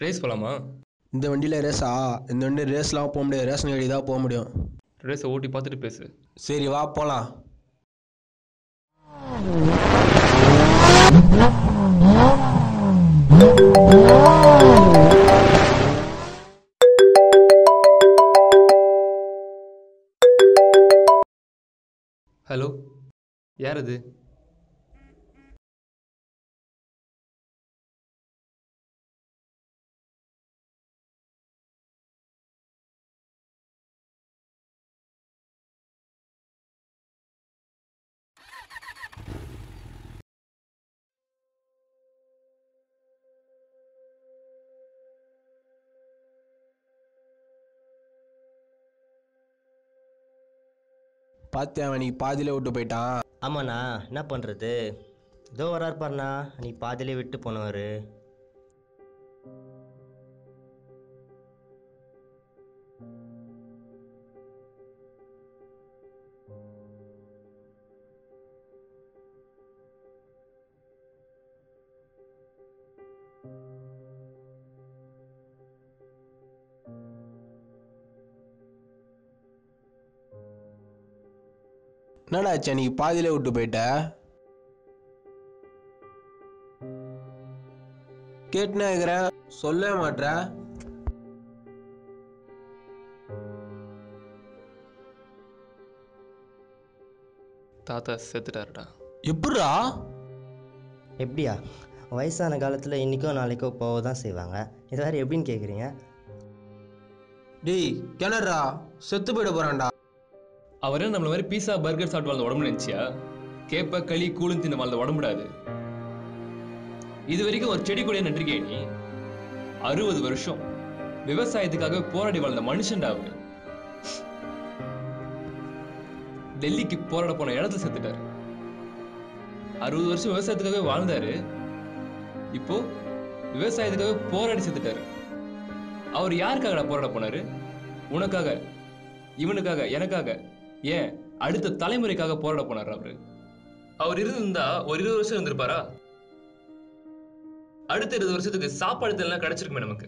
Race போகலாமா? இந்த வண்டியில் ரேஸா? இந்த வண்டி ரேஸ்லாம் போக முடியாது, ரேஷன் கடி தான் போக முடியும். ரேஸை ஓட்டி பார்த்துட்டு பேசு. சரி வா போகலாம். ஹலோ, யார் அது? பார்த்தியா, அவன் நீ பாதியிலே விட்டு போயிட்டான். ஆமாண்ணா, என்ன பண்ணுறது? இதோ வராரு பாருண்ணா, நீ பாதியிலே விட்டு போனவர். என்னடாச்சா நீ பாதியிலே விட்டு போயிட்ட? கேட்டுனா இருக்கிறேன், சொல்லவே மாட்ற. தாத்தா செத்துட்டாருடா. எப்படிரா? எப்படியா? வயசான காலத்தில் இன்றைக்கோ நாளைக்கோ போக தான் செய்வாங்க. இது வேறு எப்படின்னு கேட்குறீங்க? டேய் கிணறா, செத்து போயிட போறான்டா. அவரே நம்மள மாதிரி பீஸா பர்கர் சாப்பிட்டு வாழ்ந்த உடம்பு நினைச்சியா? கேப்ப களி கூழும் தின்னு வாழ்ந்த உடம்புடாது. இது வரைக்கும் ஒரு செடி கூட நன்றிக்கே நீ. 60 வருஷம் விவசாயத்துக்காக போராடி வாழ்ந்த மனுஷன்டா அவரு. டெல்லிக்கு போராட போன இடத்துல செத்துட்டாரு. 60 வருஷம் விவசாயத்துக்காக வாழ்ந்தாரு. இப்போ விவசாயத்துக்காக போராடி செத்துட்டாரு. அவர் யாருக்காக போராட போனாரு? உனக்காக, இவனுக்காக, எனக்காக, ஏன் அடுத்த தலைமுறைக்காக போராட போனார். அவர் இருந்திருந்தா ஒரு 20 வருஷம் இருந்திருப்பாரா? அடுத்த 20 வருஷத்துக்கு சாப்பாடு எல்லாம் கிடைச்சிருக்குமே நமக்கு.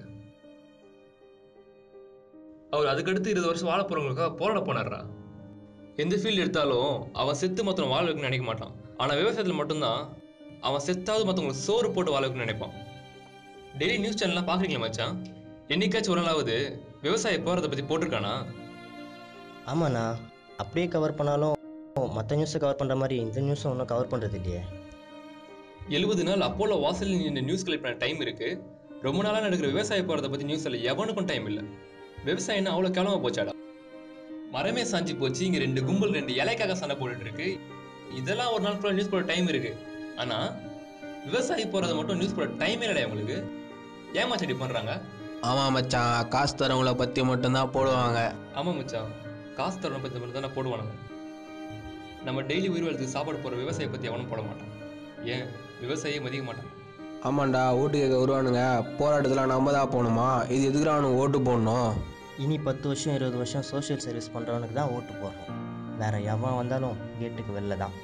அவர் அதுக்கடுத்து 20 வருஷம் வாழ போறவங்களுக்காக போராட போனாரா? எந்த ஃபீல்டு எடுத்தாலும் அவன் செத்து மொத்தம் வாழ வைக்கணும்னு நினைக்க மாட்டான். ஆனா விவசாயத்துல மட்டும்தான் அவன் செத்தாவது மற்றவங்களுக்கு சோறு போட்டு வாழ வைக்கணும்னு நினைப்பான். டெய்லி நியூஸ் சேனல்லாம் பாக்குறீங்களா மச்சான்? என்னைக்காச்சும் ஒரு நாளாவது விவசாய போறதை பத்தி போட்டிருக்கானா? ஆமாண்ணா, அப்படியே கவர் பண்ணாலும் மற்ற நியூஸை கவர் பண்ணுற மாதிரி இந்த நியூஸும் ஒன்றும் கவர் பண்ணுறது இல்லையே. 70 நாள் அப்போலோ வாசலில் இந்த நியூஸ் கலெக்ட் பண்ண டைம் இருக்கு. ரொம்ப நாளா நடக்கிற விவசாய போறதை பத்தி நியூஸ்ல எவனுக்கும் டைம் இல்லை. விவசாயம் அவ்வளவு கேவலமா போச்சாடா. மரமே சாஞ்சி போச்சு. இங்க 2 கும்பல் 2 இலைக்காக சண்டை போட்டுட்டு இருக்கு. இதெல்லாம் ஒரு நாள் ஃபுல்லா நியூஸ் போட டைம் இருக்கு. ஆனா விவசாயி போறதை மட்டும் நியூஸ் போட டைமே இல்லையா உங்களுக்கு? ஏமா செடி பண்றாங்க? ஆமா மச்சான், காசு தரவங்கள பத்தி மட்டும்தான் போடுவாங்க. ஆமா மச்சான், காசு தரவனை பத்தி மட்டும் தான் போடுவானுங்க. நம்ம டெய்லி உயிர் வாழ்த்துக்கு சாப்பாடு போற விவசாயியை பத்தி எவனும் போட மாட்டான். ஏன்? விவசாயியை மதிக்க மாட்டான். ஆமாண்டா, ஓட்டு கேட்க வருவானுங்க. போராட்டத்தில் நம்ம தான் போகணுமா? இது எதுக்குற அவனுக்கு ஓட்டு போடணும்? இனி 10 வருஷம் 20 வருஷம் சோஷியல் சர்வீஸ் பண்ணுறவனுக்கு தான் ஓட்டு போடுறோம். வேற எவன் வந்தாலும் கேட்டுக்கு வெளில தான்.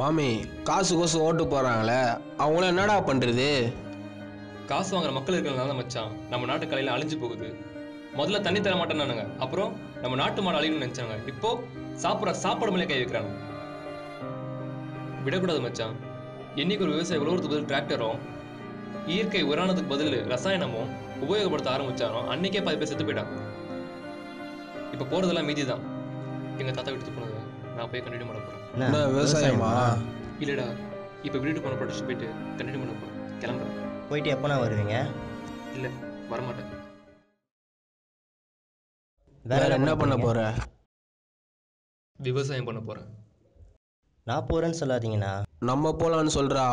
மாமி, காசு கோசு ஓட்டு போடுறாங்களே, அவங்கள என்னடா பண்றது? காசு வாங்குற மக்கள் இருக்கிறதுனால தான் மச்சான் நம்ம நாட்டு கலையில அழிஞ்சு போகுது. முதல்ல தண்ணி தர மாட்டேன்னானுங்க, அப்புறம் நம்ம நாட்டு மாடு அழியணும்னு நினைச்சாங்க, இப்போ சாப்பிட்ற சாப்பாடு மேலே கை வைக்கிறாங்க. விடக்கூடாது மச்சான். என்னைக்கு ஒரு விவசாயி உழவுறதுக்கு பதில் டிராக்டரும் இயற்கை உரானதுக்கு பதில் ரசாயனமும் உபயோகப்படுத்த ஆரம்பிச்சாரோ அன்னைக்கே 10 பேர் செத்து போயிட்டாங்க. இப்ப போறதெல்லாம் மீதி தான். எங்க தாத்தா விட்டு போனது நான் போய் கண்டினியூ பண்ண போறேன். விவசாயமா? இல்லடா, இப்ப வீட்டு போன ப்ரொடக்ஷன் போயிட்டு கண்டினியூ பண்ண போறேன். கிளம்புறேன். போயிட்டு எப்போனா வருவீங்க? இல்ல, வரமாட்டேன். வேற என்ன பண்ண போற? விவசாயம் பண்ண போறேன். நான் போறேன்னு சொல்லாதீங்கண்ணா. நம்ம போலான்னு சொல்றா.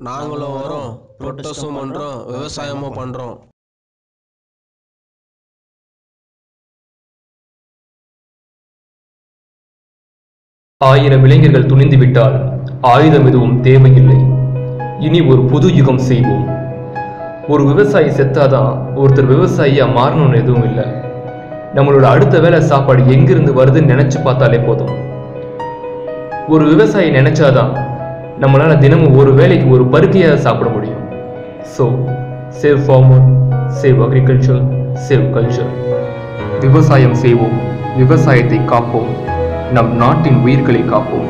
நாங்களும் வரோம், ப்ரொட்டஸ்டும் பண்றோம், விவசாயமும் பண்றோம். ஆயிரம் இளைஞர்கள் துணிந்து விட்டால் ஆயுதம் எதுவும் தேவையில்லை. இனி ஒரு புது யுகம் செய்வோம். ஒரு விவசாயி செத்தாதான் ஒருத்தர் விவசாயியா மாறணும்னு எதுவும் இல்லை. நம்மளோட அடுத்த வேலை சாப்பாடு எங்கிருந்து வருதுன்னு நினைச்சு பார்த்தாலே போதும். ஒரு விவசாயி நினைச்சாதான் நம்மளால தினமும் ஒரு வேளைக்கு ஒரு பருக்கையாக சாப்பிட முடியும். So save farmer, save agriculture, save culture. விவசாயம் செய்வோம், விவசாயத்தை காப்போம், நம் நாட்டின் உயிர்களை காப்போம்.